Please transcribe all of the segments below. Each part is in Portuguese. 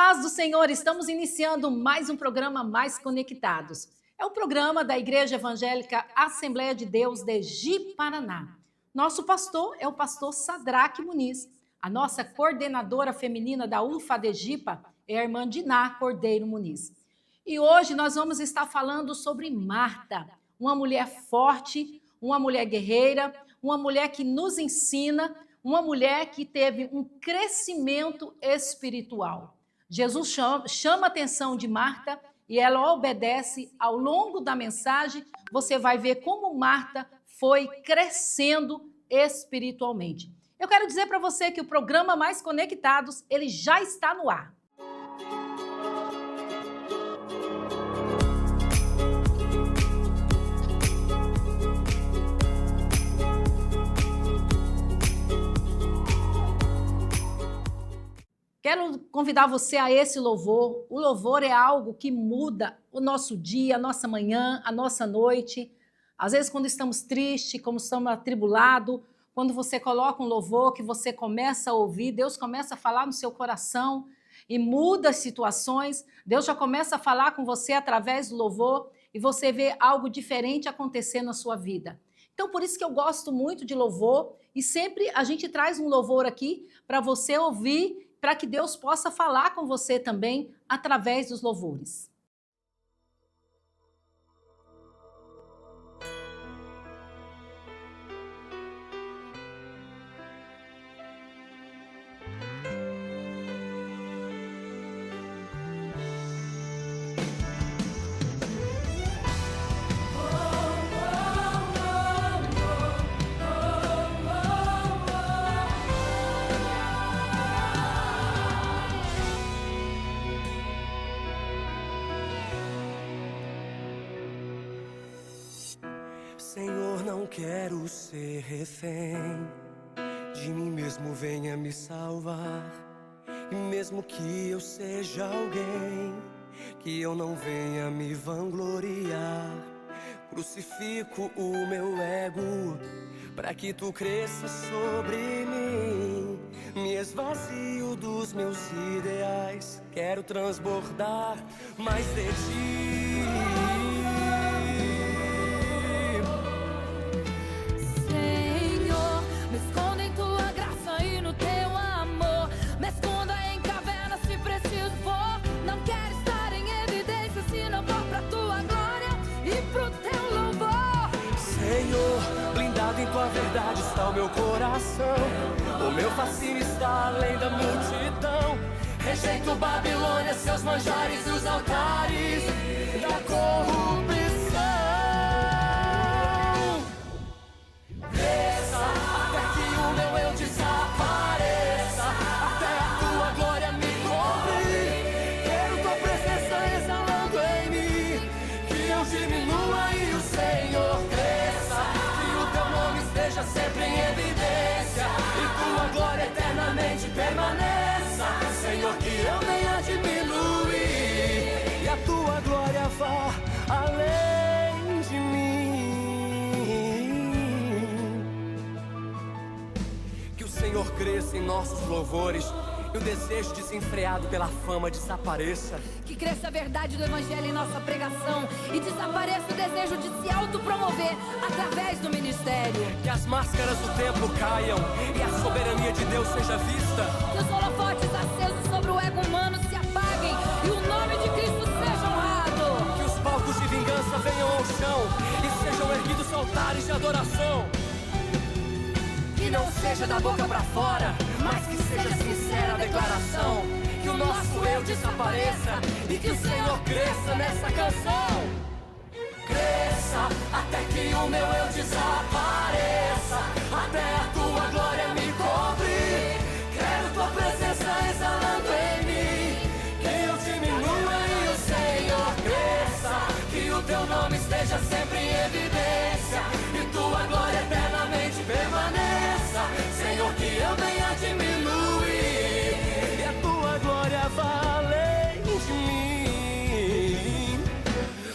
paz do Senhor, estamos iniciando mais um programa Mais Conectados. É o programa da Igreja Evangélica Assembleia de Deus de Ji-Paraná. Nosso pastor é o pastor Sadraque Muniz. A nossa coordenadora feminina da UFADEGIPA é a irmã Diná Cordeiro Muniz. E hoje nós vamos estar falando sobre Marta, uma mulher forte, uma mulher guerreira, uma mulher que nos ensina, uma mulher que teve um crescimento espiritual. Jesus chama a atenção de Marta e ela obedece. Ao longo da mensagem, você vai ver como Marta foi crescendo espiritualmente. Eu quero dizer para você que o programa Mais Conectados, ele já está no ar. Quero convidar você a esse louvor. O louvor é algo que muda o nosso dia, a nossa manhã, a nossa noite. Às vezes, quando estamos tristes, quando estamos atribulados, quando você coloca um louvor que você começa a ouvir, Deus começa a falar no seu coração e muda as situações. Deus já começa a falar com você através do louvor e você vê algo diferente acontecer na sua vida. Então, por isso que eu gosto muito de louvor e sempre a gente traz um louvor aqui para você ouvir, para que Deus possa falar com você também através dos louvores. Senhor, não quero ser refém de mim mesmo, venha me salvar. E mesmo que eu seja alguém, que eu não venha me vangloriar. Crucifico o meu ego para que tu cresças sobre mim. Me esvazio dos meus ideais, quero transbordar mais de ti. Em tua verdade está o meu coração, o meu fascínio está além da multidão. Rejeito Babilônia, seus manjares e os altares da corrupção. Desça até que o meu eu desapareça, até a tua glória me cobrir. Quero tua presença exalando em mim, que eu diminua e o Senhor cresça. Esteja sempre em evidência e tua glória eternamente permaneça. Senhor, que eu venha diminuir e a tua glória vá além de mim. Que o Senhor cresça em nossos louvores e o desejo desenfreado pela fama desapareça. Que cresça a verdade do Evangelho em nossa pregação e desapareça o desejo de se autopromover através do ministério. Que as máscaras do templo caiam e a soberania de Deus seja vista. Que os holofotes acesos sobre o ego humano se apaguem e o nome de Cristo seja honrado. Que os palcos de vingança venham ao chão e sejam erguidos altares de adoração. Que não seja da boca pra fora, mas que seja sincera a declaração. Que o nosso eu desapareça e que o Senhor cresça nessa canção. Cresça até que o meu eu desapareça, até a tua glória me cobrir. Quero tua presença exalando em mim, que eu diminua e o Senhor cresça. Que o teu nome esteja sempre em evidência e tua glória eternamente permaneça. Senhor, que eu venha diminuir e a tua glória vá além de mim.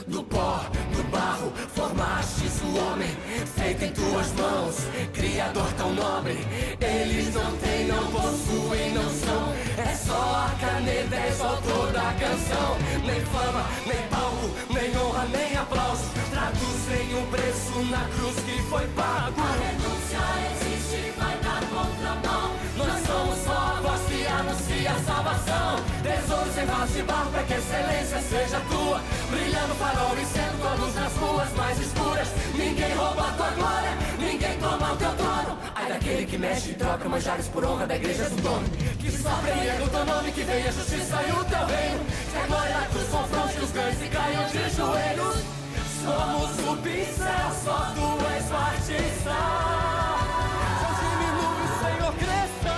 Do pó, do barro, formastes o homem, feito em tuas mãos, Criador tão nobre. Eles não têm, não possuem, não são, é só a caneta merece o autor da canção. Nem fama, nem palco, nem honra, nem aplauso traduzem o preço na cruz que foi pago. A renúncia existe, vai na contramão. Nós somos só a voz que anuncia a salvação. Tesouros em vaso de barro para que a excelência seja tua, brilhando farol e sendo tua luz nas ruas mais escuras. Ninguém rouba a tua glória, ninguém toma o teu trono. Ai daquele que mexe e troca manjares por honra da igreja do dono. Que só premia o teu nome, que venha a justiça e o teu reino. Que a glória na cruz confronte os cães e caiam de joelhos. Somos o pincel, só tu és o artista. Deus diminui, Senhor, cresça.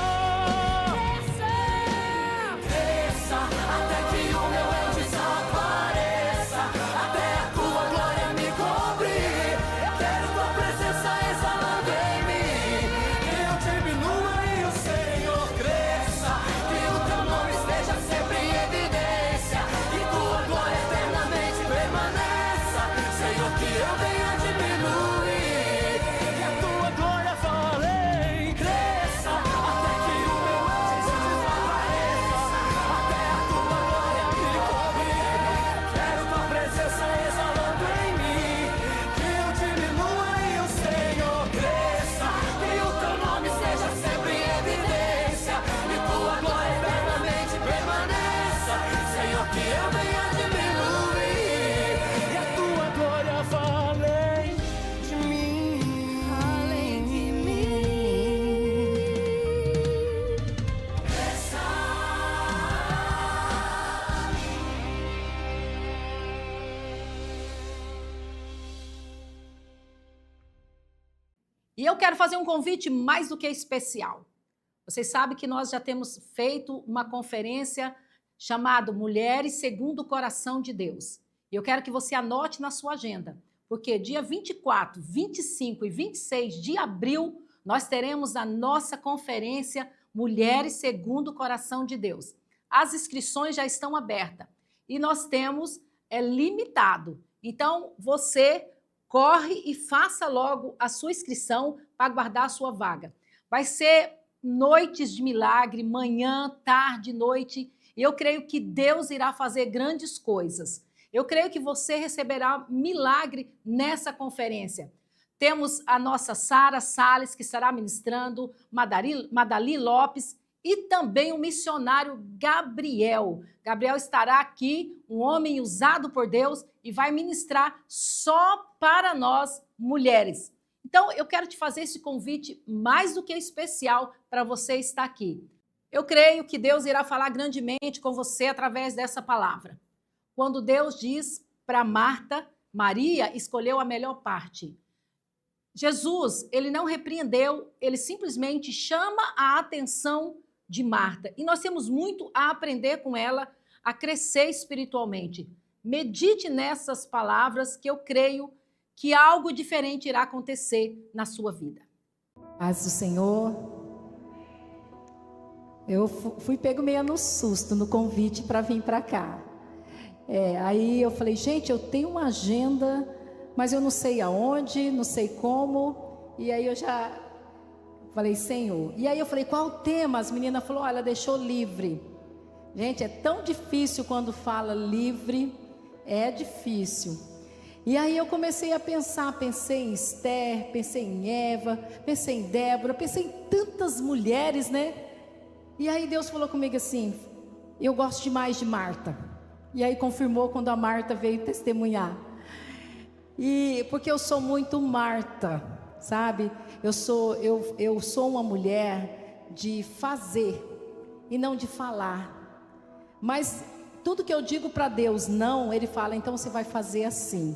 Cresça, até que o meu eu desapareça. Até a tua glória me cobrir. Quero tua presença exalando em mim. Que eu diminua e o Senhor cresça. Que o teu nome esteja sempre em evidência. Que tua glória eternamente permaneça. Senhor, que eu venha diminuir e a tua glória fale, cresça, até que o meu anjo desapareça, até a tua glória me cobrir. Quero tua presença exalando em mim, que eu diminua e o Senhor cresça, que o teu nome seja sempre em evidência e tua glória eternamente permaneça. Senhor, que eu venha diminuir e a tua glória fale de mim. Além de mim. E eu quero fazer um convite mais do que especial. Vocês sabem que nós já temos feito uma conferência chamada Mulheres Segundo o Coração de Deus. E eu quero que você anote na sua agenda, porque dia 24, 25 e 26 de abril, nós teremos a nossa conferência Mulheres Segundo o Coração de Deus. As inscrições já estão abertas e nós temos limitado. Então, você corre e faça logo a sua inscrição para guardar a sua vaga. Vai ser noites de milagre, manhã, tarde, noite, e eu creio que Deus irá fazer grandes coisas. Eu creio que você receberá milagre nessa conferência. Temos a nossa Sara Salles, que estará ministrando, Madali Lopes e também o missionário Gabriel. Gabriel estará aqui, um homem usado por Deus, e vai ministrar só para nós, mulheres. Então, eu quero te fazer esse convite mais do que especial para você estar aqui. Eu creio que Deus irá falar grandemente com você através dessa palavra. Quando Deus diz para Marta, Maria escolheu a melhor parte. Jesus, ele não repreendeu, ele simplesmente chama a atenção de Marta. E nós temos muito a aprender com ela, a crescer espiritualmente. Medite nessas palavras que eu creio que algo diferente irá acontecer na sua vida. Paz do Senhor. Eu fui pego meio no susto no convite para vir para cá. Aí eu falei, gente, eu tenho uma agenda, mas eu não sei aonde, não sei como. E aí eu já falei, Senhor. E aí eu falei, qual o tema? As meninas falaram, olha, deixou livre. Gente, é tão difícil quando fala livre, é difícil. E aí eu comecei a pensar, pensei em Esther, pensei em Eva, pensei em Débora, pensei em tantas mulheres, né? E aí Deus falou comigo assim, eu gosto demais de Marta. E aí confirmou quando a Marta veio testemunhar. E porque eu sou muito Marta, sabe? Eu sou uma mulher de fazer e não de falar. Mas tudo que eu digo para Deus não, Ele fala, então você vai fazer assim.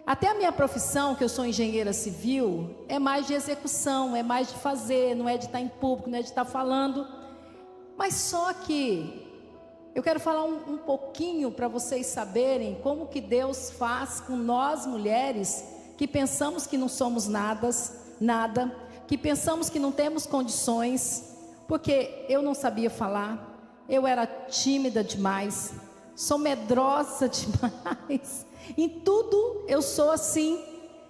Até a minha profissão, que eu sou engenheira civil, é mais de execução, é mais de fazer, não é de estar em público, não é de estar falando. Mas só que eu quero falar um pouquinho para vocês saberem como que Deus faz com nós mulheres que pensamos que não somos nada, que pensamos que não temos condições, porque eu não sabia falar, eu era tímida demais, sou medrosa demais, em tudo eu sou assim,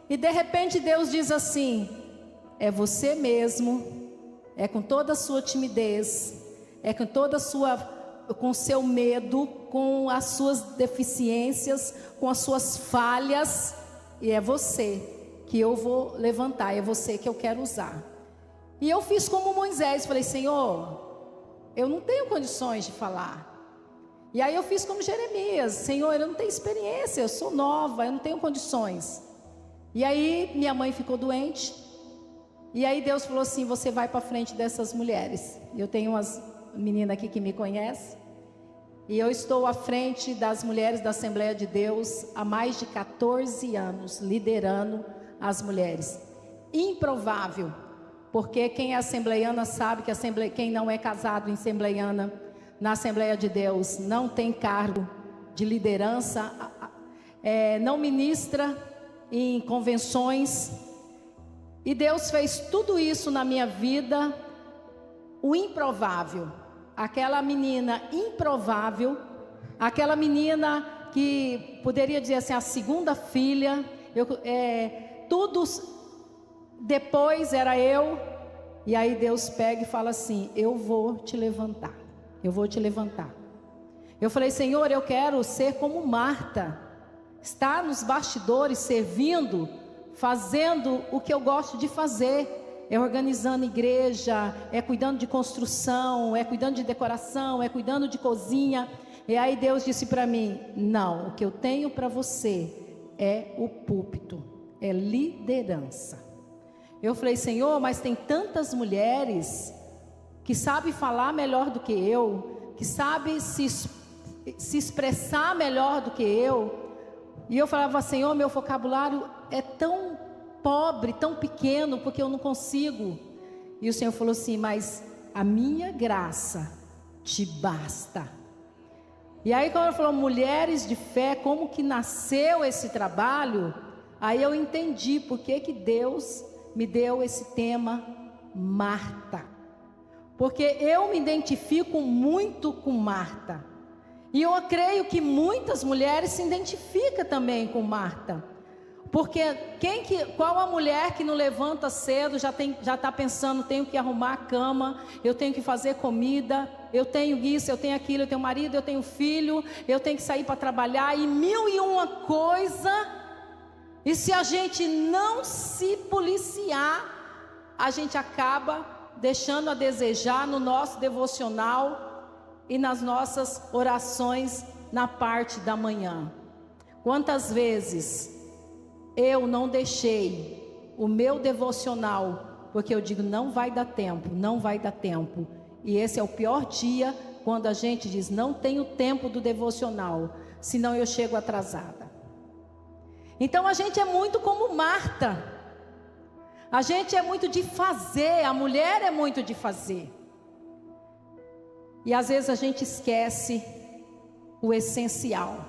e de repente Deus diz assim, é você mesmo, é com toda a sua timidez, é com toda a sua com o seu medo, com as suas deficiências, com as suas falhas, e é você que eu vou levantar, é você que eu quero usar. E eu fiz como Moisés, falei: Senhor, eu não tenho condições de falar. E aí eu fiz como Jeremias: Senhor, eu não tenho experiência, eu sou nova, eu não tenho condições. E aí minha mãe ficou doente, e aí Deus falou assim: você vai para frente dessas mulheres. Eu tenho umas meninas aqui que me conhecem, e eu estou à frente das mulheres da Assembleia de Deus há mais de 14 anos, liderando as mulheres. Improvável, porque quem é assembleiana sabe que quem não é casado em assembleiana, na Assembleia de Deus, não tem cargo de liderança, não ministra em convenções. E Deus fez tudo isso na minha vida, o improvável. Aquela menina improvável, aquela menina que poderia dizer assim, a segunda filha, tudo depois era eu. E aí Deus pega e fala assim: eu vou te levantar, eu vou te levantar. Eu falei: Senhor, eu quero ser como Marta, estar nos bastidores servindo, fazendo o que eu gosto de fazer. É organizando igreja, é cuidando de construção, é cuidando de decoração, é cuidando de cozinha. E aí Deus disse para mim: não, o que eu tenho para você é o púlpito, é liderança. Eu falei: Senhor, mas tem tantas mulheres que sabem falar melhor do que eu, que sabem se expressar melhor do que eu. E eu falava: Senhor, meu vocabulário é tão pobre, tão pequeno, porque eu não consigo. E o Senhor falou assim: mas a minha graça te basta. E aí quando ele falou mulheres de fé, como que nasceu esse trabalho, aí eu entendi por que Deus me deu esse tema Marta. Porque eu me identifico muito com Marta. E eu creio que muitas mulheres se identificam também com Marta. Porque qual a mulher que não levanta cedo, já está pensando: tenho que arrumar a cama, eu tenho que fazer comida, eu tenho isso, eu tenho aquilo, eu tenho marido, eu tenho filho, eu tenho que sair para trabalhar, e 1001 coisa. E se a gente não se policiar, a gente acaba deixando a desejar no nosso devocional e nas nossas orações na parte da manhã. Quantas vezes eu não deixei o meu devocional, porque eu digo: não vai dar tempo, não vai dar tempo. E esse é o pior dia, quando a gente diz: não tenho tempo do devocional, senão eu chego atrasada. Então a gente é muito como Marta. A gente é muito de fazer, a mulher é muito de fazer. E às vezes a gente esquece o essencial.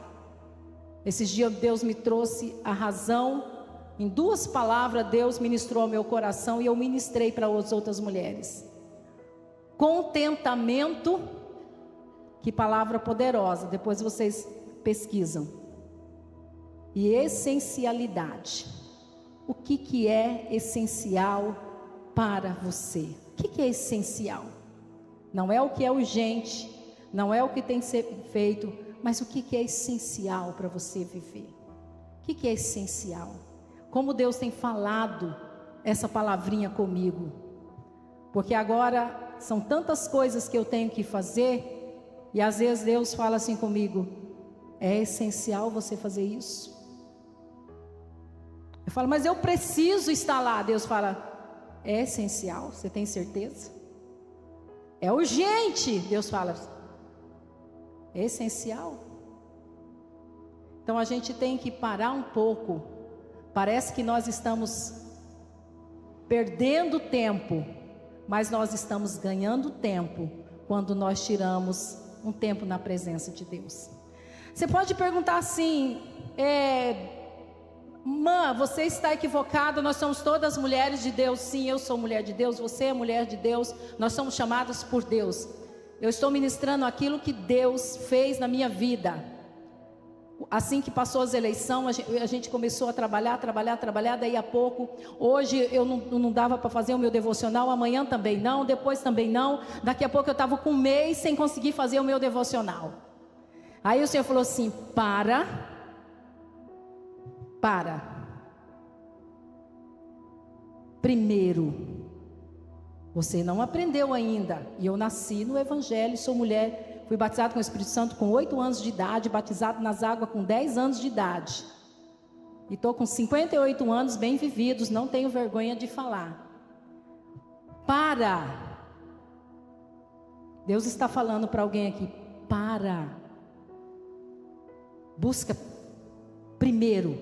Esses dias Deus me trouxe a razão, em 2 palavras Deus ministrou ao meu coração e eu ministrei para as outras mulheres. Contentamento, que palavra poderosa, depois vocês pesquisam. E essencialidade. O que é essencial para você? O que é essencial? Não é o que é urgente, não é o que tem que ser feito, mas o que é essencial para você viver? O que é essencial? Como Deus tem falado essa palavrinha comigo? Porque agora são tantas coisas que eu tenho que fazer, e às vezes Deus fala assim comigo: é essencial você fazer isso? Eu falo: mas eu preciso estar lá. Deus fala: é essencial, você tem certeza? É urgente. Deus fala: é essencial. Então a gente tem que parar um pouco. Parece que nós estamos perdendo tempo, mas nós estamos ganhando tempo quando nós tiramos um tempo na presença de Deus. Você pode perguntar assim: Mãe, você está equivocada, nós somos todas mulheres de Deus. Sim, eu sou mulher de Deus, você é mulher de Deus, nós somos chamadas por Deus. Eu estou ministrando aquilo que Deus fez na minha vida. Assim que passou as eleições, a gente começou a trabalhar, daí a pouco, hoje eu não dava para fazer o meu devocional, amanhã também não, depois também não, daqui a pouco eu estava com um mês sem conseguir fazer o meu devocional. Aí o Senhor falou assim: para. Primeiro, você não aprendeu ainda, e eu nasci no Evangelho, sou mulher, fui batizado com o Espírito Santo com 8 anos de idade, batizado nas águas com 10 anos de idade. E estou com 58 anos bem vividos, não tenho vergonha de falar. Para. Deus está falando para alguém aqui: para. Busca primeiro.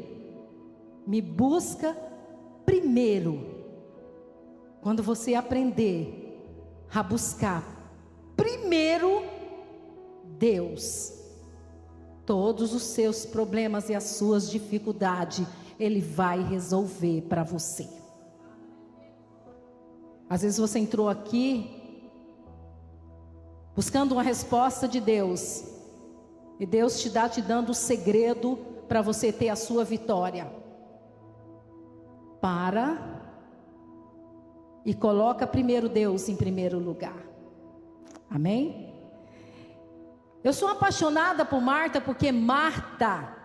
Me busca primeiro. Quando você aprender a buscar primeiro Deus, todos os seus problemas e as suas dificuldades, Ele vai resolver para você. Às vezes você entrou aqui buscando uma resposta de Deus, e Deus está te dando o segredo para você ter a sua vitória. Para e coloca primeiro Deus em primeiro lugar. Amém? Eu sou apaixonada por Marta, porque Marta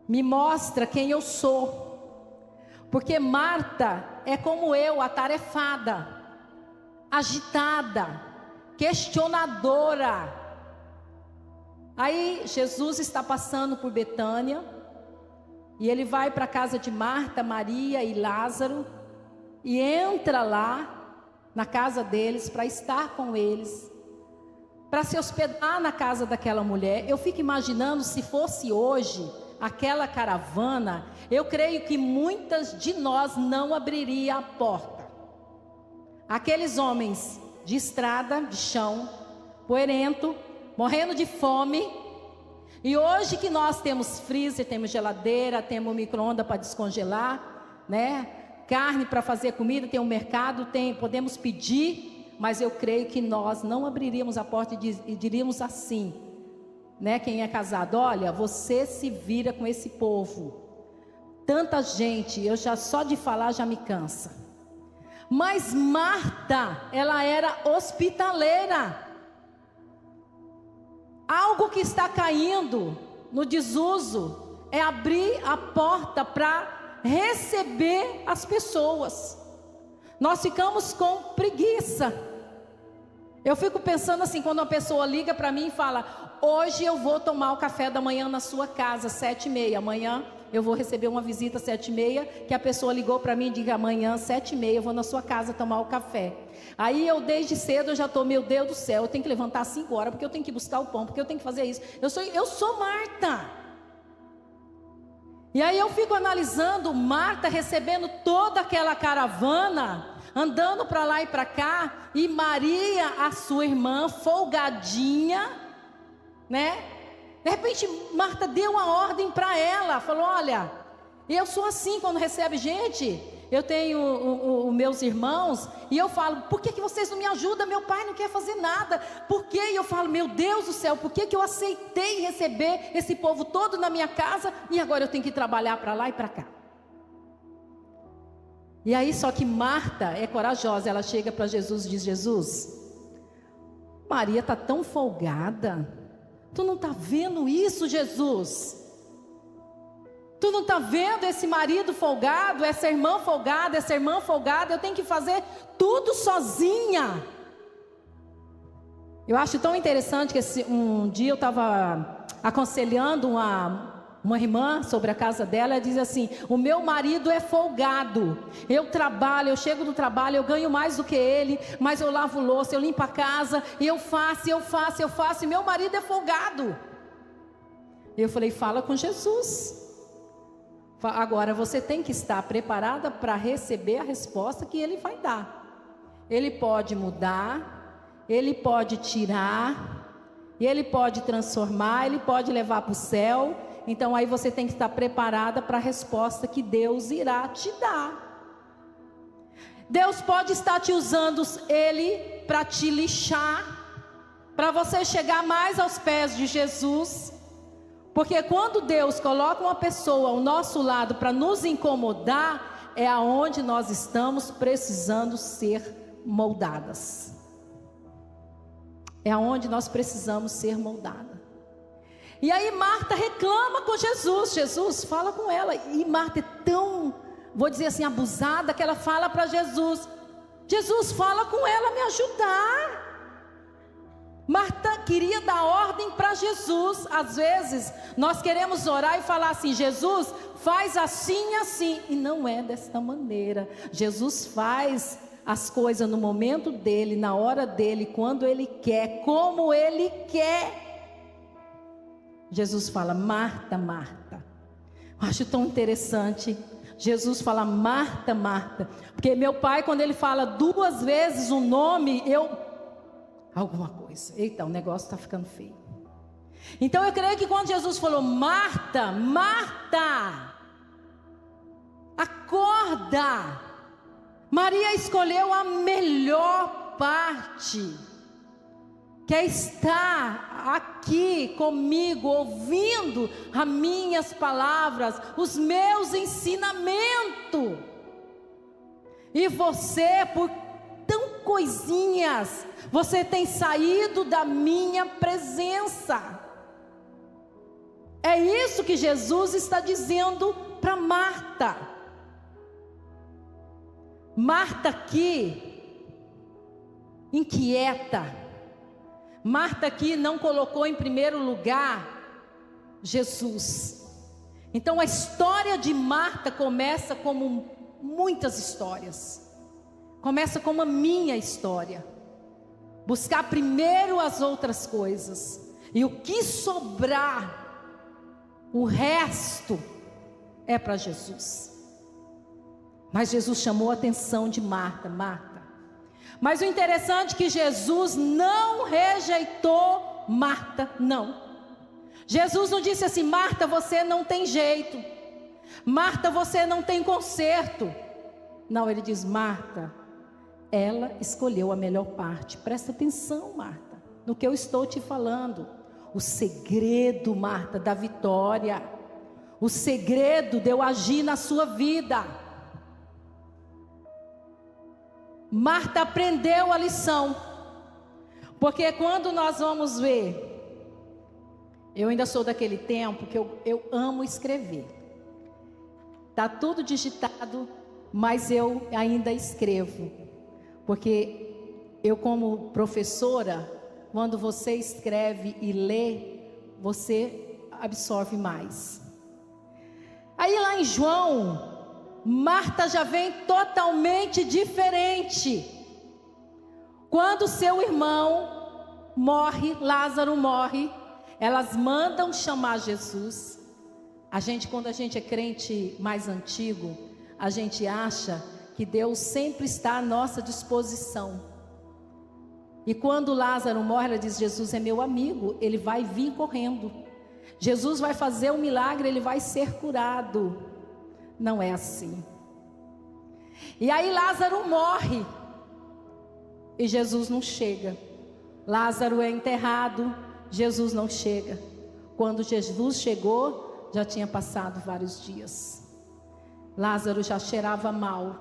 me mostra quem eu sou. Porque Marta é como eu, atarefada, agitada, questionadora. Aí Jesus está passando por Betânia, e ele vai para a casa de Marta, Maria e Lázaro, e entra lá na casa deles para estar com eles, para se hospedar na casa daquela mulher. Eu fico imaginando, se fosse hoje aquela caravana, eu creio que muitas de nós não abriria a porta. Aqueles homens de estrada, de chão, poeirento, morrendo de fome. E hoje que nós temos freezer, temos geladeira, temos micro-ondas para descongelar, né? Carne para fazer comida, tem um mercado, podemos pedir, mas eu creio que nós não abriríamos a porta e diríamos assim, né? Quem é casado: olha, você se vira com esse povo. Tanta gente, eu já só de falar já me cansa. Mas Marta, ela era hospitaleira. Algo que está caindo no desuso é abrir a porta para receber as pessoas. Nós ficamos com preguiça. Eu fico pensando assim, quando uma pessoa liga para mim e fala: hoje eu vou tomar o café da manhã na sua casa, 7h30. Amanhã eu vou receber uma visita 7h30, que a pessoa ligou para mim e diz: amanhã 7h30 eu vou na sua casa tomar o café. Aí eu desde cedo eu já estou: meu Deus do céu, eu tenho que levantar às 5 horas, porque eu tenho que buscar o pão, porque eu tenho que fazer isso. Eu sou Marta. E aí eu fico analisando Marta recebendo toda aquela caravana, andando para lá e para cá, e Maria, a sua irmã, folgadinha, né? De repente Marta deu uma ordem para ela, falou: olha, eu sou assim quando recebe gente. Eu tenho os meus irmãos, e eu falo: por que vocês não me ajudam? Meu pai não quer fazer nada. Por quê? E eu falo: meu Deus do céu, por que eu aceitei receber esse povo todo na minha casa, e agora eu tenho que trabalhar para lá e para cá? E aí, só que Marta é corajosa, ela chega para Jesus e diz: Jesus, Maria está tão folgada, tu não está vendo isso, Jesus? Tu não está vendo esse marido folgado, essa irmã folgada, eu tenho que fazer tudo sozinha. Eu acho tão interessante que um dia eu estava aconselhando uma irmã sobre a casa dela. Ela diz assim: o meu marido é folgado, eu trabalho, eu chego do trabalho, eu ganho mais do que ele, mas eu lavo louça, eu limpo a casa, e eu faço, e meu marido é folgado. Eu falei: fala com Jesus. Agora você tem que estar preparada para receber a resposta que Ele vai dar. Ele pode mudar, Ele pode tirar, Ele pode transformar, Ele pode levar para o céu. Então aí você tem que estar preparada para a resposta que Deus irá te dar. Deus pode estar te usando Ele para te lixar, para você chegar mais aos pés de Jesus. Porque quando Deus coloca uma pessoa ao nosso lado para nos incomodar, é aonde nós estamos precisando ser moldadas. É aonde nós precisamos ser moldadas. E aí Marta reclama com Jesus. Jesus fala com ela. E Marta é tão, vou dizer assim, abusada, que ela fala para Jesus. Jesus, fala com ela me ajudar. Marta queria dar ordem para Jesus. Às vezes nós queremos orar e falar assim: Jesus, faz assim e assim. E não é desta maneira. Jesus faz as coisas no momento dele, na hora dele, quando ele quer, como ele quer. Jesus fala: Marta, Marta. Eu acho tão interessante. Jesus fala: Marta, Marta. Porque meu pai, quando ele fala 2 vezes o nome, alguma coisa. Eita, o negócio está ficando feio. Então eu creio que quando Jesus falou: Marta, Marta, acorda. Maria escolheu a melhor parte, que é estar aqui comigo, ouvindo as minhas palavras, os meus ensinamentos. E você, por tão coisinhas, você tem saído da minha presença. É isso que Jesus está dizendo para Marta. Marta aqui, inquieta. Marta aqui não colocou em primeiro lugar Jesus. Então a história de Marta começa como muitas histórias. Começa como a minha história. Buscar primeiro as outras coisas. E o que sobrar, o resto é para Jesus. Mas Jesus chamou a atenção de Marta. Marta. Mas o interessante é que Jesus não rejeitou Marta, não. Jesus não disse assim: Marta, você não tem jeito. Marta, você não tem conserto. Não, ele diz: Marta, ela escolheu a melhor parte. Presta atenção, Marta, no que eu estou te falando. O segredo, Marta, da vitória. O segredo de eu agir na sua vida. Marta aprendeu a lição. Porque quando nós vamos ver, eu ainda sou daquele tempo que eu amo escrever. Está tudo digitado, mas eu ainda escrevo. Porque eu, como professora, quando você escreve e lê, você absorve mais. Aí lá em João, Marta já vem totalmente diferente. Quando seu irmão morre, Lázaro morre, elas mandam chamar Jesus. Quando a gente é crente mais antigo, a gente acha que Deus sempre está à nossa disposição. E quando Lázaro morre, ela diz: Jesus é meu amigo, ele vai vir correndo. Jesus vai fazer um milagre, ele vai ser curado. Não é assim. E aí Lázaro morre e Jesus não chega. Lázaro é enterrado, Jesus não chega. Quando Jesus chegou, já tinha passado vários dias. Lázaro já cheirava mal.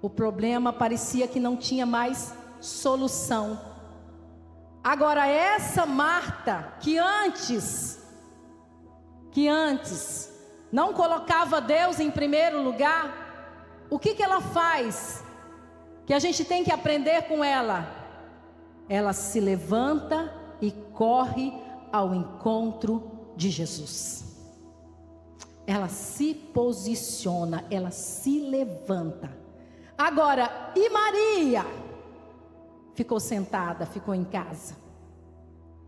O problema parecia que não tinha mais solução. Agora essa Marta, que antes não colocava Deus em primeiro lugar, o que ela faz? Que a gente tem que aprender com ela. Ela se levanta e corre ao encontro de Jesus. Ela se posiciona, ela se levanta. Agora, e Maria? Ficou sentada, ficou em casa.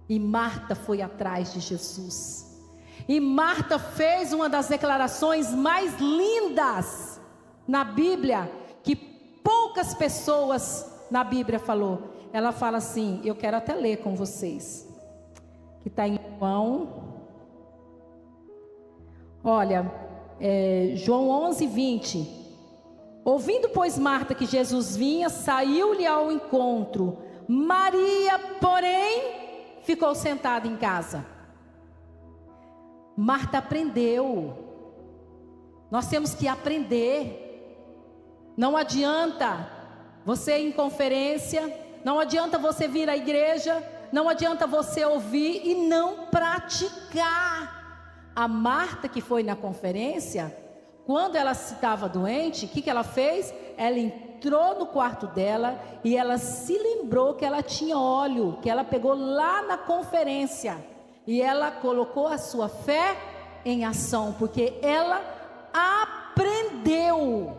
E Marta foi atrás de Jesus. E Marta fez uma das declarações mais lindas na Bíblia, que poucas pessoas na Bíblia falou. Ela fala assim, eu quero até ler com vocês, que está em João. Olha, João 11:20. Ouvindo, pois, Marta que Jesus vinha, saiu-lhe ao encontro. Maria, porém, ficou sentada em casa. Marta aprendeu. Nós temos que aprender. Não adianta você ir em conferência, não adianta você vir à igreja, não adianta você ouvir e não praticar. A Marta que foi na conferência, quando ela estava doente, o que ela fez? Ela entrou no quarto dela e ela se lembrou que ela tinha óleo, que ela pegou lá na conferência. E ela colocou a sua fé em ação, porque ela aprendeu.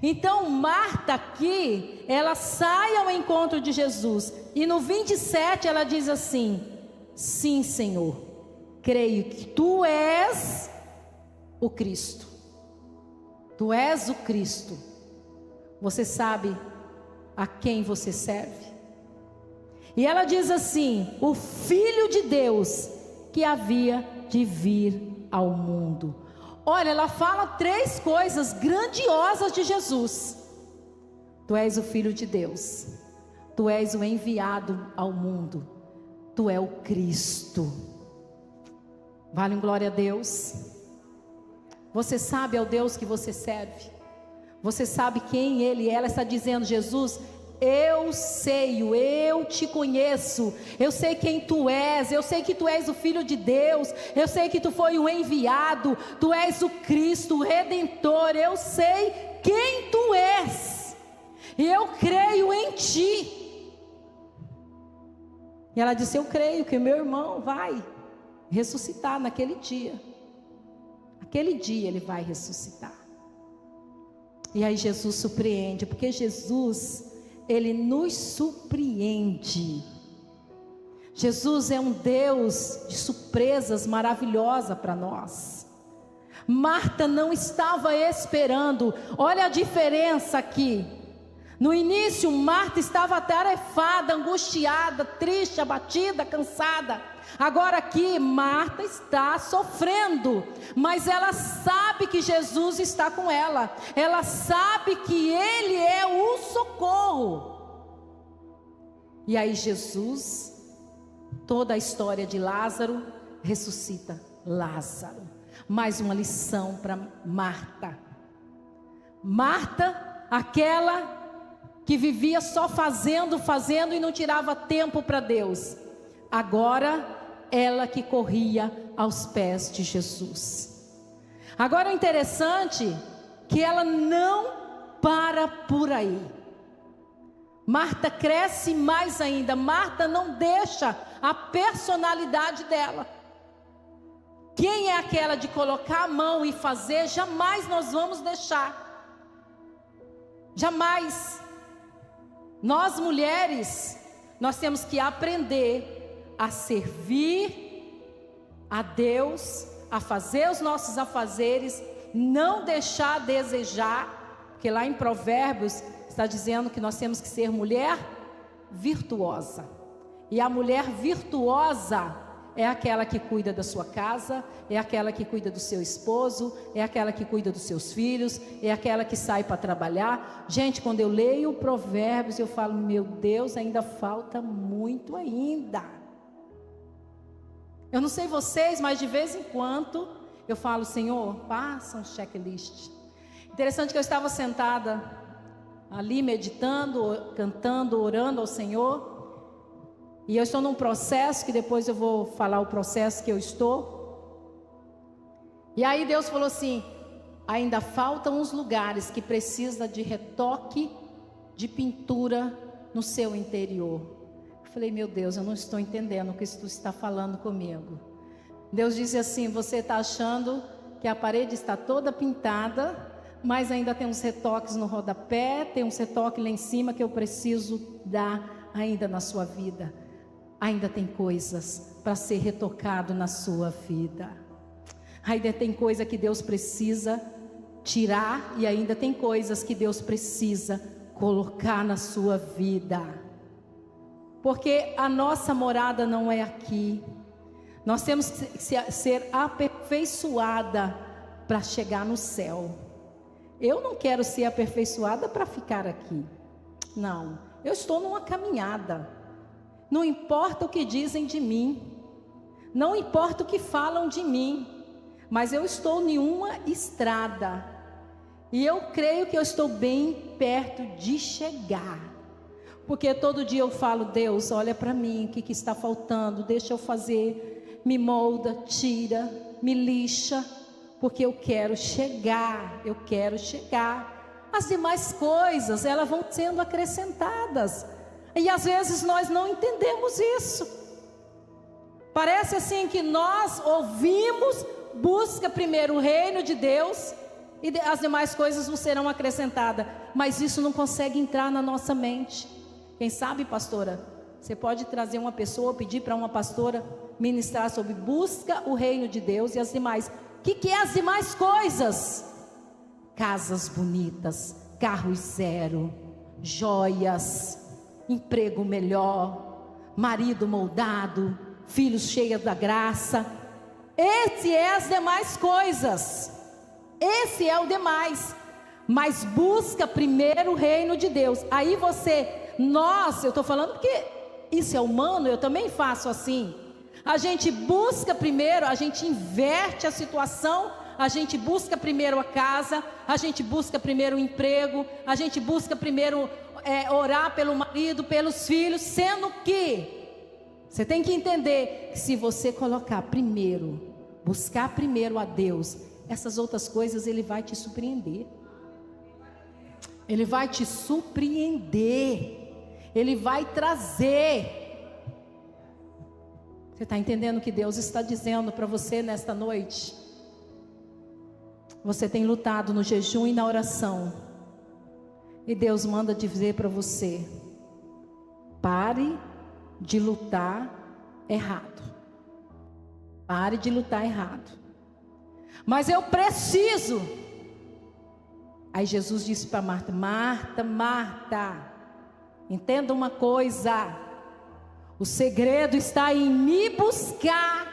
Então Marta aqui, ela sai ao encontro de Jesus. E no 27 ela diz assim: sim, Senhor, creio que Tu és o Cristo. Tu és o Cristo. Você sabe a quem você serve? E ela diz assim: o Filho de Deus que havia de vir ao mundo. Olha, ela fala 3 coisas grandiosas de Jesus. Tu és o Filho de Deus. Tu és o enviado ao mundo. Tu és o Cristo. Vale um glória a Deus. Você sabe ao Deus que você serve? Você sabe quem Ele é? Ela está dizendo: Jesus, eu sei, eu te conheço, eu sei quem Tu és, eu sei que Tu és o Filho de Deus, eu sei que Tu foi o enviado, Tu és o Cristo, o Redentor, eu sei quem Tu és, e eu creio em Ti. E ela disse: eu creio que meu irmão vai ressuscitar naquele dia, aquele dia ele vai ressuscitar. E aí Jesus surpreende, porque Jesus, Ele nos surpreende. Jesus é um Deus de surpresas maravilhosas para nós. Marta não estava esperando. Olha a diferença aqui. No início, Marta estava atarefada, angustiada, triste, abatida, cansada. Agora aqui, Marta está sofrendo, mas ela sabe que Jesus está com ela. Ela sabe que Ele é o socorro. E aí Jesus, toda a história de Lázaro, ressuscita Lázaro. Mais uma lição para Marta. Marta, aquela que vivia só fazendo e não tirava tempo para Deus. Agora, ela que corria aos pés de Jesus. Agora o interessante que ela não para por aí. Marta cresce mais ainda. Marta não deixa a personalidade dela. Quem é aquela de colocar a mão e fazer? Jamais nós vamos deixar. Jamais. Nós mulheres, nós temos que aprender a servir a Deus, a fazer os nossos afazeres, não deixar a desejar, porque lá em Provérbios está dizendo que nós temos que ser mulher virtuosa. E a mulher virtuosa é aquela que cuida da sua casa, é aquela que cuida do seu esposo, é aquela que cuida dos seus filhos, é aquela que sai para trabalhar. Gente, quando eu leio Provérbios, eu falo: meu Deus, ainda falta muito ainda. Eu não sei vocês, mas de vez em quando eu falo: Senhor, passa um checklist. Interessante que eu estava sentada ali meditando, cantando, orando ao Senhor. E eu estou num processo, que depois eu vou falar o processo que eu estou. E aí Deus falou assim: ainda faltam uns lugares que precisa de retoque, de pintura no seu interior. Eu falei: meu Deus, eu não estou entendendo o que tu está falando comigo. Deus disse assim: você está achando que a parede está toda pintada, mas ainda tem uns retoques no rodapé, tem uns retoques lá em cima que eu preciso dar ainda na sua vida. Ainda tem coisas para ser retocado na sua vida. Ainda tem coisa que Deus precisa tirar, e ainda tem coisas que Deus precisa colocar na sua vida. Porque a nossa morada não é aqui. Nós temos que ser aperfeiçoada para chegar no céu. Eu não quero ser aperfeiçoada para ficar aqui. Não, eu estou numa caminhada. Não importa o que dizem de mim. Não importa o que falam de mim, mas eu estou em uma estrada. E eu creio que eu estou bem perto de chegar. Porque todo dia eu falo, Deus, olha para mim, o que está faltando, deixa eu fazer, me molda, tira, me lixa, porque eu quero chegar. As demais coisas, elas vão sendo acrescentadas. E às vezes nós não entendemos isso. Parece assim que nós ouvimos, busca primeiro o reino de Deus e as demais coisas não serão acrescentadas. Mas isso não consegue entrar na nossa mente. Quem sabe, pastora, você pode trazer uma pessoa, pedir para uma pastora ministrar sobre busca o reino de Deus e as demais. O que é as demais coisas? Casas bonitas, carros zero, joias, emprego melhor, marido moldado, filhos cheios da graça. Esse é as demais coisas. Esse é o demais. Mas busca primeiro o reino de Deus. Aí eu estou falando porque isso é humano, eu também faço assim. A gente busca primeiro, a gente inverte a situação, a gente busca primeiro a casa, a gente busca primeiro o emprego, a gente busca primeiro orar pelo marido, pelos filhos, sendo que você tem que entender que se você colocar primeiro, buscar primeiro a Deus, essas outras coisas Ele vai te surpreender. Ele vai te surpreender. Ele vai trazer. Você está entendendo o que Deus está dizendo para você nesta noite? Você tem lutado no jejum e na oração. E Deus manda dizer para você: pare de lutar errado. Pare de lutar errado. Mas eu preciso. Aí Jesus disse para Marta: Marta, Marta, entenda uma coisa. O segredo está em me buscar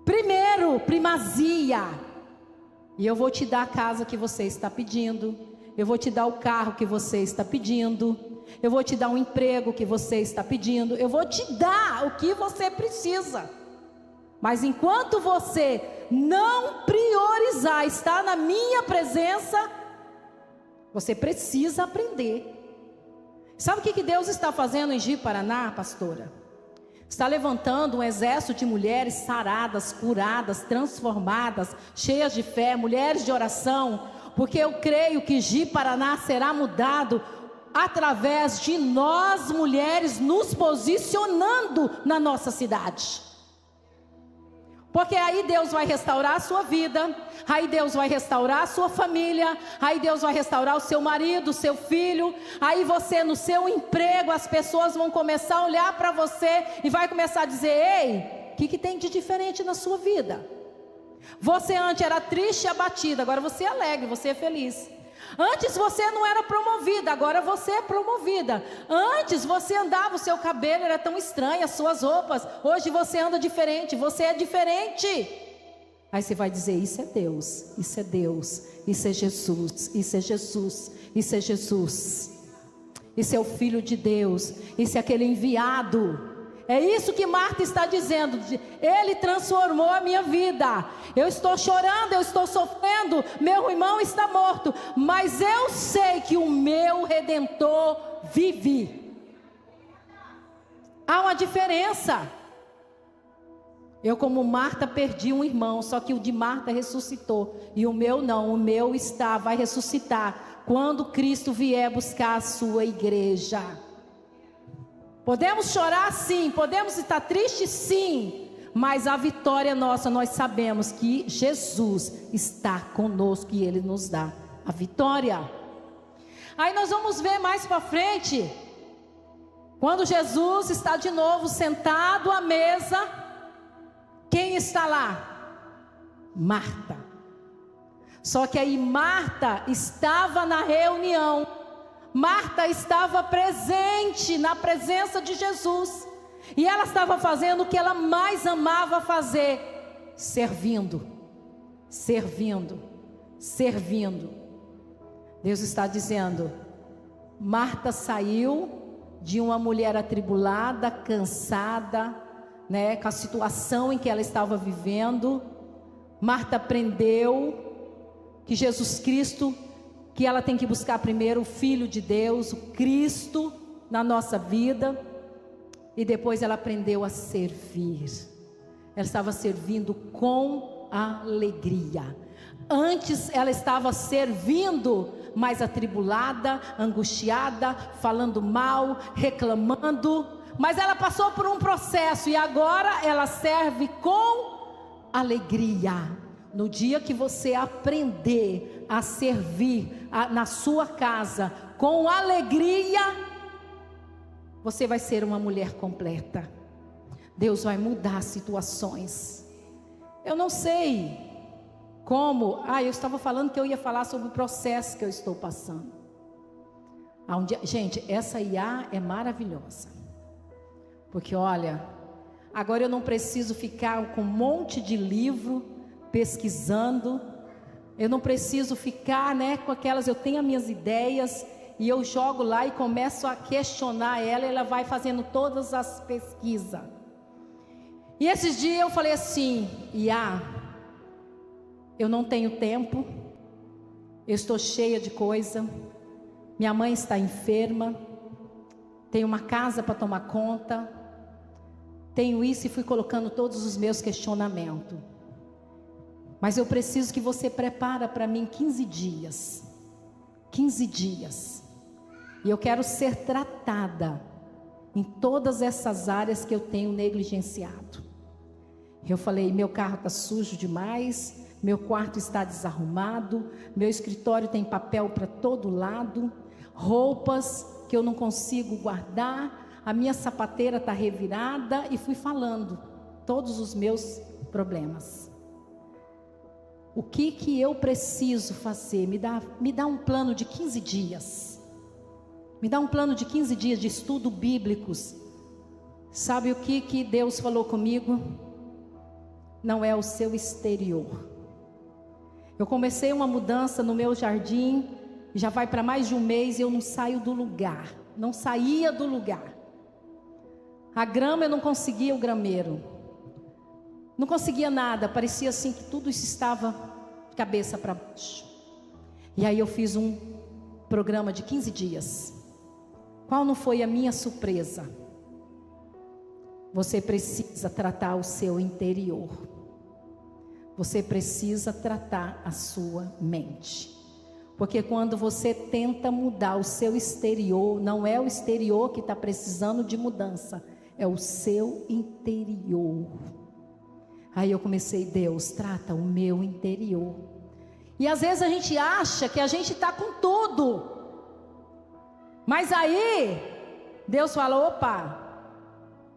primeiro, primazia. E eu vou te dar a casa que você está pedindo. Eu vou te dar o carro que você está pedindo. Eu vou te dar um emprego que você está pedindo. Eu vou te dar o que você precisa. Mas enquanto você não priorizar estar na minha presença, você precisa aprender. Sabe o que Deus está fazendo em Ji-Paraná, pastora? Está levantando um exército de mulheres saradas, curadas, transformadas, cheias de fé, mulheres de oração, porque eu creio que Ji-Paraná será mudado através de nós mulheres nos posicionando na nossa cidade. Porque aí Deus vai restaurar a sua vida, aí Deus vai restaurar a sua família, aí Deus vai restaurar o seu marido, o seu filho, aí você no seu emprego, as pessoas vão começar a olhar para você e vai começar a dizer: ei, o que tem de diferente na sua vida? Você antes era triste e abatida, agora você é alegre, você é feliz. Antes você não era promovida, agora você é promovida. Antes você andava, o seu cabelo era tão estranho, as suas roupas. Hoje você anda diferente, você é diferente. Aí você vai dizer: isso é Deus, isso é Deus, isso é Jesus, isso é Jesus, isso é Jesus. Isso é o Filho de Deus, isso é aquele enviado. É isso que Marta está dizendo. Ele transformou a minha vida. Eu estou chorando, eu estou sofrendo, meu irmão está morto, mas eu sei que o meu Redentor vive. Há uma diferença. Eu, como Marta, perdi um irmão, só que o de Marta ressuscitou, e o meu não, o meu vai ressuscitar quando Cristo vier buscar a sua igreja. Podemos chorar sim, podemos estar tristes sim, mas a vitória nossa, nós sabemos que Jesus está conosco e Ele nos dá a vitória. Aí nós vamos ver mais para frente, quando Jesus está de novo sentado à mesa, quem está lá? Marta. Só que aí Marta estava na reunião. Marta estava presente na presença de Jesus, e ela estava fazendo o que ela mais amava fazer: servindo, servindo, servindo. Deus está dizendo: Marta saiu de uma mulher atribulada, cansada, né, com a situação em que ela estava vivendo. Marta aprendeu que Jesus Cristo, que ela tem que buscar primeiro o Filho de Deus, o Cristo na nossa vida, e depois ela aprendeu a servir. Ela estava servindo com alegria. Antes ela estava servindo, mas atribulada, angustiada, falando mal, reclamando, mas ela passou por um processo e agora ela serve com alegria. No dia que você aprender a servir na sua casa com alegria, você vai ser uma mulher completa. Deus vai mudar situações. Eu não sei como. Eu estava falando que eu ia falar sobre o processo que eu estou passando. Gente, essa IA é maravilhosa. Porque olha, agora eu não preciso ficar com um monte de livro pesquisando. Eu não preciso ficar, né, com aquelas, eu tenho as minhas ideias e eu jogo lá e começo a questionar ela, e ela vai fazendo todas as pesquisas. E esses dias eu falei assim: IA, eu não tenho tempo, eu estou cheia de coisa, minha mãe está enferma, tenho uma casa para tomar conta, tenho isso, e fui colocando todos os meus questionamentos. Mas eu preciso que você prepare para mim 15 dias. 15 dias. E eu quero ser tratada em todas essas áreas que eu tenho negligenciado. Eu falei: meu carro está sujo demais, meu quarto está desarrumado, meu escritório tem papel para todo lado, roupas que eu não consigo guardar, a minha sapateira está revirada, e fui falando todos os meus problemas. O que eu preciso fazer? Me dá um plano de 15 dias. Me dá um plano de 15 dias de estudo bíblicos. Sabe o que Deus falou comigo? Não é o seu exterior. Eu comecei uma mudança no meu jardim, já vai para mais de um mês, e eu não saio do lugar. Não saía do lugar. A grama eu não conseguia o grameiro. Não conseguia nada, parecia assim que tudo estava de cabeça para baixo. E aí eu fiz um programa de 15 dias. Qual não foi a minha surpresa? Você precisa tratar o seu interior. Você precisa tratar a sua mente. Porque quando você tenta mudar o seu exterior, não é o exterior que está precisando de mudança, é o seu interior. Aí eu comecei: Deus, trata o meu interior. E às vezes a gente acha que a gente está com tudo. Mas aí Deus fala: opa,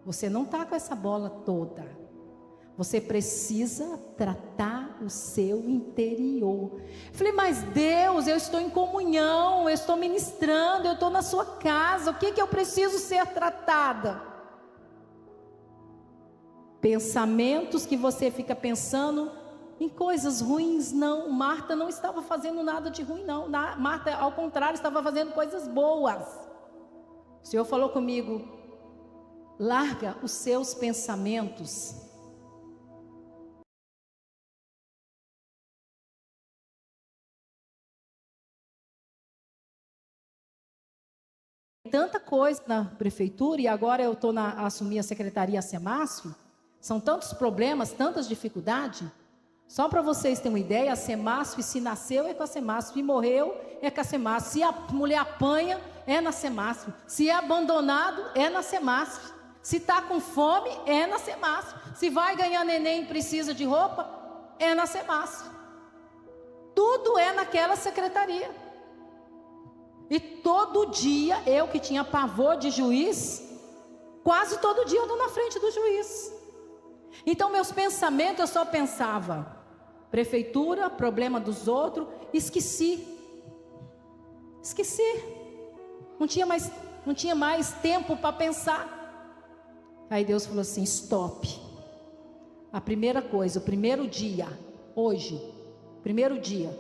você não está com essa bola toda. Você precisa tratar o seu interior. Falei: mas Deus, eu estou em comunhão, eu estou ministrando, eu estou na sua casa, o que eu preciso ser tratada? Pensamentos que você fica pensando em coisas ruins. Não, Marta não estava fazendo nada de ruim, não. Marta, ao contrário, estava fazendo coisas boas. O Senhor falou comigo: larga os seus pensamentos. Tanta coisa na prefeitura, e agora eu estou assumir a secretaria Semasf. São tantos problemas, tantas dificuldades. Só para vocês terem uma ideia, a Semasf, se nasceu é com a Semasf, se morreu é com a Semasf, se a mulher apanha é na Semasf, se é abandonado é na Semasf, se está com fome é na Semasf, se vai ganhar neném e precisa de roupa é na Semasf. Tudo é naquela secretaria. E todo dia, eu que tinha pavor de juiz, quase todo dia eu estou na frente do juiz. Então meus pensamentos, eu só pensava prefeitura, problema dos outros, esqueci. Não tinha mais tempo para pensar. Aí Deus falou assim: stop. A primeira coisa, o primeiro dia, hoje, primeiro dia,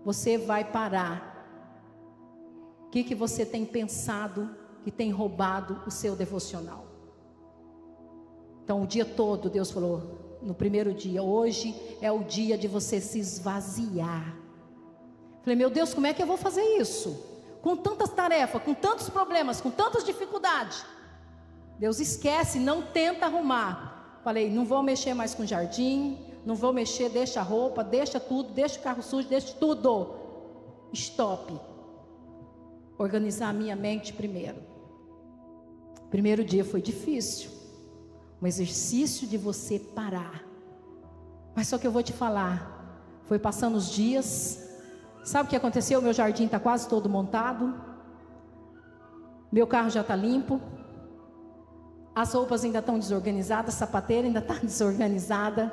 você vai parar. O que você tem pensado que tem roubado o seu devocional? Então o dia todo Deus falou, no primeiro dia, hoje é o dia de você se esvaziar. Falei, meu Deus, como é que eu vou fazer isso? Com tantas tarefas, com tantos problemas, com tantas dificuldades. Deus esquece, não tenta arrumar. Falei, não vou mexer mais com jardim, não vou mexer, deixa a roupa, deixa tudo, deixa o carro sujo, deixa tudo. Stop. Organizar a minha mente primeiro. Primeiro dia foi difícil. Um exercício de você parar. Mas só que eu vou te falar, foi passando os dias. Sabe o que aconteceu? Meu jardim está quase todo montado. Meu carro já está limpo. As roupas ainda estão desorganizadas, a sapateira ainda está desorganizada.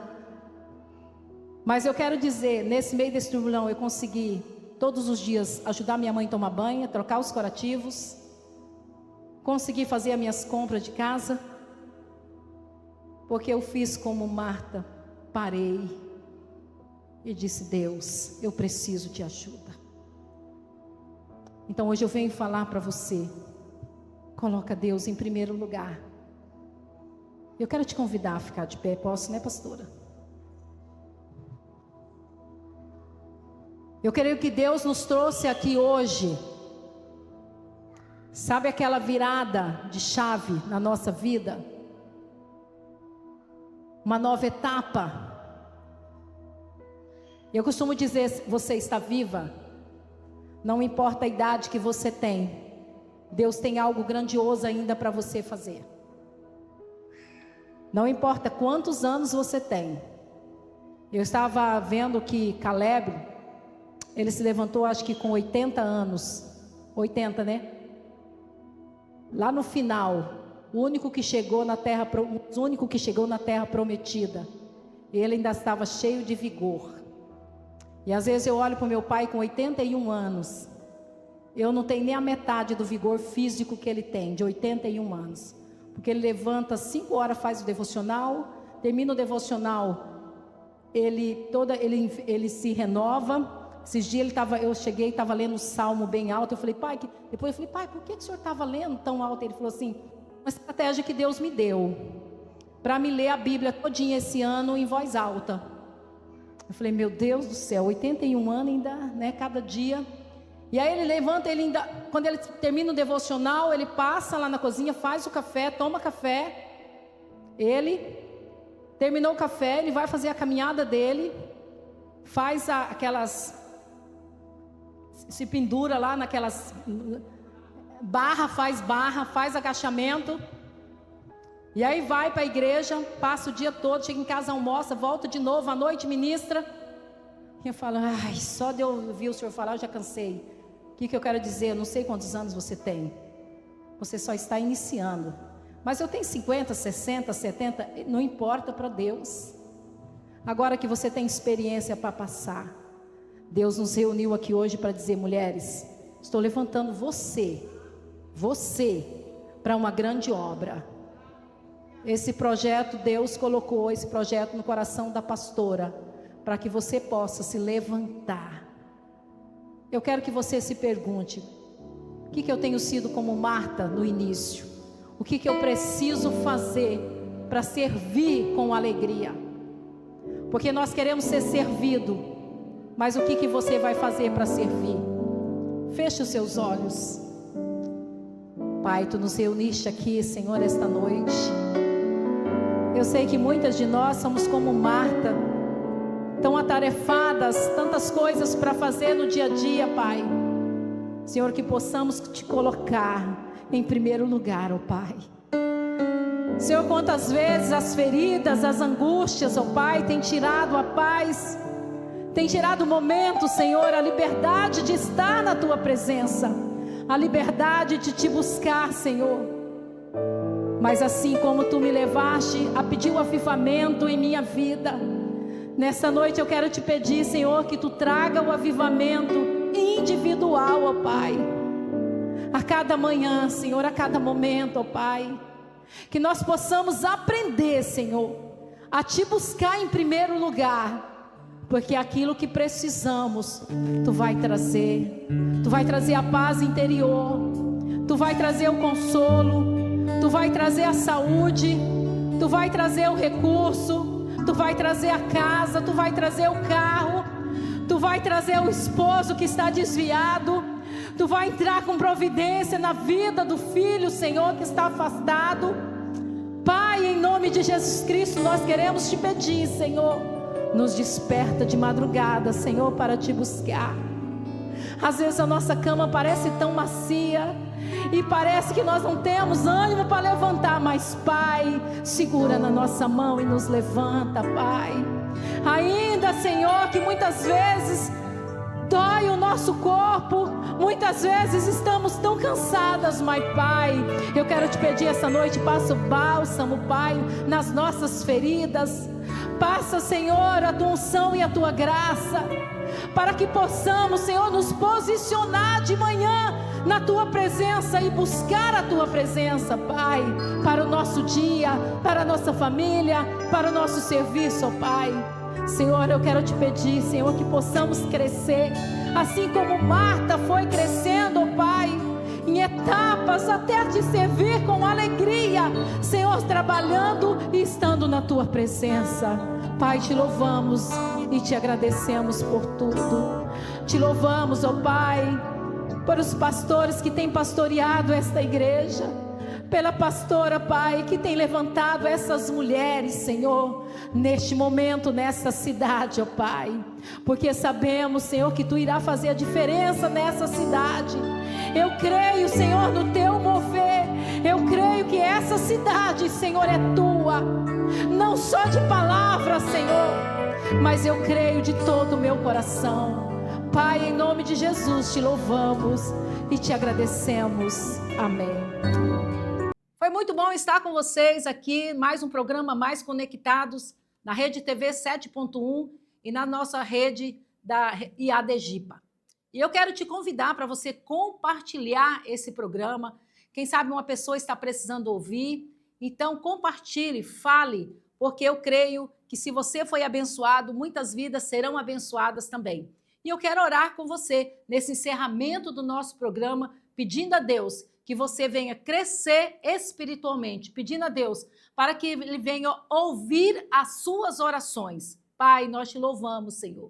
Mas eu quero dizer, nesse meio desse turbilhão eu consegui todos os dias ajudar minha mãe a tomar banho, trocar os curativos. Consegui fazer as minhas compras de casa. Porque eu fiz como Marta, parei e disse, Deus, eu preciso de ajuda. Então hoje eu venho falar para você, coloca Deus em primeiro lugar. Eu quero te convidar a ficar de pé, posso, né, pastora? Eu creio que Deus nos trouxe aqui hoje, sabe aquela virada de chave na nossa vida? Uma nova etapa. Eu costumo dizer, você está viva, não importa a idade que você tem, Deus tem algo grandioso ainda para você fazer. Não importa quantos anos você tem. Eu estava vendo que Caleb, ele se levantou acho que com 80 anos, 80, né? Lá no final, o único que chegou na terra prometida, ele ainda estava cheio de vigor. E às vezes eu olho para o meu pai com 81 anos, eu não tenho nem a metade do vigor físico que ele tem, de 81 anos. Porque ele levanta 5 horas, faz o devocional, termina o devocional, ele se renova. Esses dias eu cheguei e estava lendo o salmo bem alto. Eu falei, pai, depois eu falei, pai, por que o senhor estava lendo tão alto? Ele falou assim, uma estratégia que Deus me deu, para me ler a Bíblia todinha esse ano em voz alta. Eu falei, meu Deus do céu, 81 anos ainda, né, cada dia. E aí ele levanta, quando ele termina o devocional, ele passa lá na cozinha, faz o café, toma café. Ele terminou o café, ele vai fazer a caminhada dele, faz se pendura lá naquelas faz agachamento. E aí vai para a igreja, passa o dia todo, chega em casa, almoça, volta de novo, à noite ministra. E eu falo, ai, só de eu ouvir o senhor falar eu já cansei. O que eu quero dizer? Eu não sei quantos anos você tem. Você só está iniciando. Mas eu tenho 50, 60, 70, não importa para Deus. Agora que você tem experiência para passar, Deus nos reuniu aqui hoje para dizer, mulheres, estou levantando você para uma grande obra. Esse projeto, Deus colocou esse projeto no coração da pastora, para que você possa se levantar. Eu quero que você se pergunte, o que eu tenho sido como Marta no início? O que eu preciso fazer para servir com alegria? Porque nós queremos ser servido, mas o que você vai fazer para servir? Feche os seus olhos. Pai, Tu nos reuniste aqui, Senhor, esta noite. Eu sei que muitas de nós somos como Marta, tão atarefadas, tantas coisas para fazer no dia a dia, Pai. Senhor, que possamos Te colocar em primeiro lugar, ó Pai. Senhor, quantas vezes as feridas, as angústias, ó Pai, tem tirado a paz, tem tirado o momento, Senhor, a liberdade de estar na Tua presença, a liberdade de Te buscar, Senhor. Mas assim como Tu me levaste a pedir o avivamento em minha vida, nessa noite eu quero Te pedir, Senhor, que Tu traga o avivamento individual, ó Pai. A cada manhã, Senhor, a cada momento, ó Pai. Que nós possamos aprender, Senhor, a Te buscar em primeiro lugar. Porque aquilo que precisamos, Tu vai trazer. Tu vai trazer a paz interior. Tu vai trazer o consolo. Tu vai trazer a saúde. Tu vai trazer o recurso, Tu vai trazer a casa, Tu vai trazer o carro, Tu vai trazer o esposo que está desviado, Tu vai entrar com providência na vida do filho, Senhor, que está afastado. Pai, em nome de Jesus Cristo, nós queremos Te pedir, Senhor, nos desperta de madrugada, Senhor, para Te buscar. Às vezes a nossa cama parece tão macia e parece que nós não temos ânimo para levantar, mas Pai, segura na nossa mão e nos levanta, Pai. Ainda, Senhor, que muitas vezes dói o nosso corpo, muitas vezes estamos tão cansadas, mas Pai, eu quero Te pedir essa noite, passa o bálsamo, Pai, nas nossas feridas. Passa, Senhor, a Tua unção e a Tua graça, para que possamos, Senhor, nos posicionar de manhã na Tua presença e buscar a Tua presença, Pai, para o nosso dia, para a nossa família, para o nosso serviço, ó Pai. Senhor, eu quero Te pedir, Senhor, que possamos crescer, assim como Marta foi crescendo, ó Pai, em etapas até Te servir com alegria, Senhor, trabalhando e estando na Tua presença. Pai, Te louvamos e Te agradecemos por tudo. Te louvamos, ó Pai, por os pastores que têm pastoreado esta igreja, pela pastora, Pai, que tem levantado essas mulheres, Senhor, neste momento, nessa cidade, ó Pai, porque sabemos, Senhor, que Tu irá fazer a diferença nessa cidade. Eu creio, Senhor, no Teu mover. Eu creio que essa cidade, Senhor, é Tua, não só de palavra, Senhor, mas eu creio de todo o meu coração. Pai, em nome de Jesus, Te louvamos e Te agradecemos. Amém. Foi muito bom estar com vocês aqui, mais um programa Mais Conectados, na Rede TV 7.1 e na nossa rede da IADGIPA. E eu quero te convidar para você compartilhar esse programa. Quem sabe uma pessoa está precisando ouvir. Então compartilhe, fale, porque eu creio que se você foi abençoado, muitas vidas serão abençoadas também. E eu quero orar com você nesse encerramento do nosso programa, pedindo a Deus que você venha crescer espiritualmente, pedindo a Deus para que Ele venha ouvir as suas orações. Pai, nós Te louvamos, Senhor.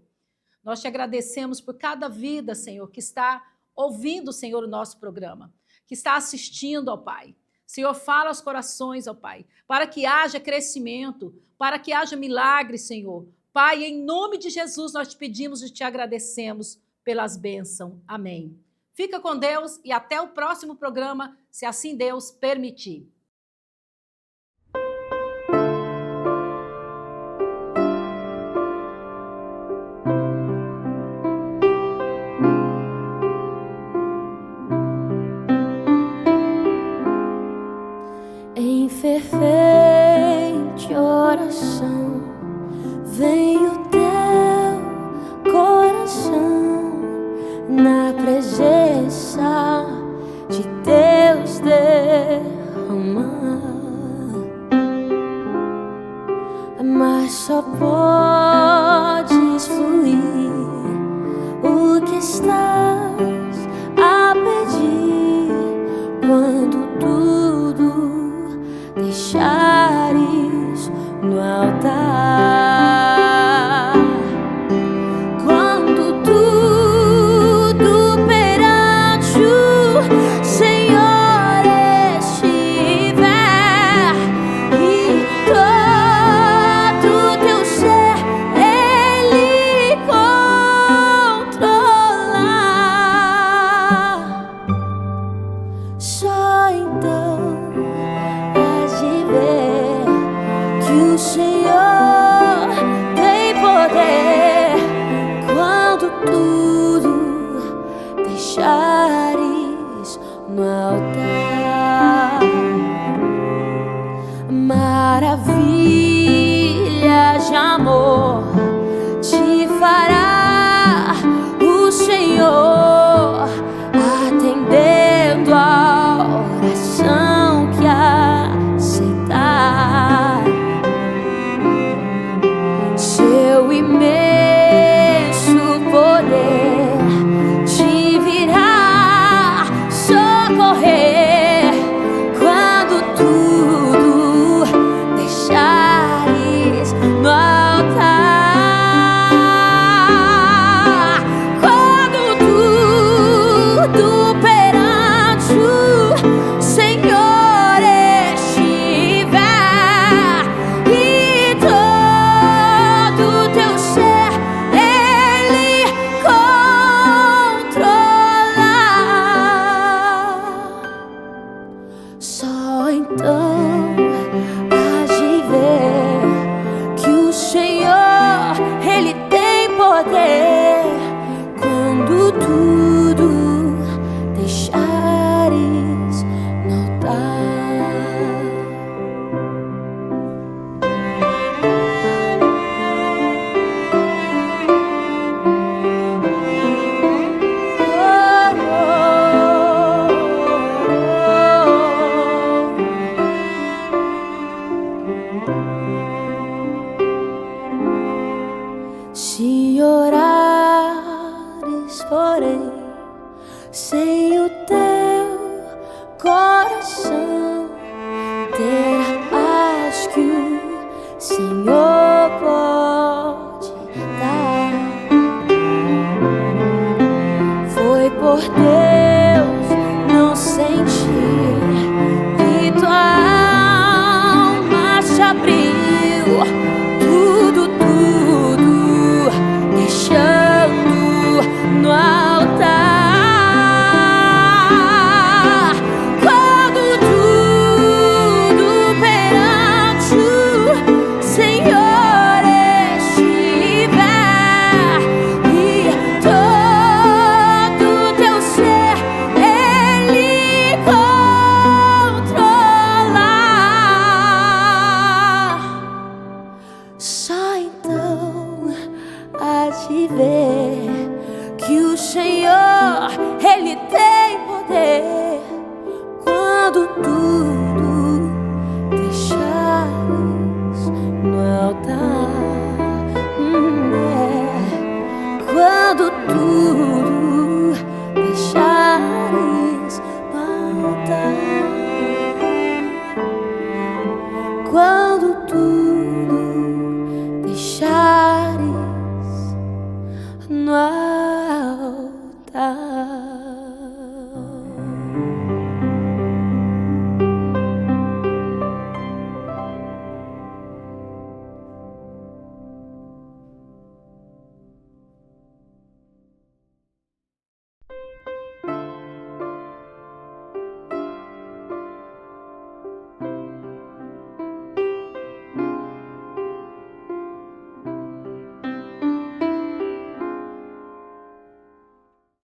Nós Te agradecemos por cada vida, Senhor, que está ouvindo, Senhor, o nosso programa, que está assistindo, ó Pai. Senhor, fala aos corações, ó Pai, para que haja crescimento, para que haja milagre, Senhor. Pai, em nome de Jesus, nós Te pedimos e Te agradecemos pelas bênçãos. Amém. Fica com Deus e até o próximo programa, se assim Deus permitir. Em fervente oração vem o Teu coração na presença de Deus derramar, mas só podes fluir o que estás a pedir quando tudo deixares no altar. Senhor sem o teu coração ter a paz que o Senhor pode dar. Foi por Deus não sentir que tua alma se abriu, tudo deixando no altar. Quando tudo perante o Senhor estiver e todo teu ser Ele controlar, só então há de ver que o Senhor, Ele tem poder. Quando tudo deixares no altar, quando tudo deixares no altar, quando tudo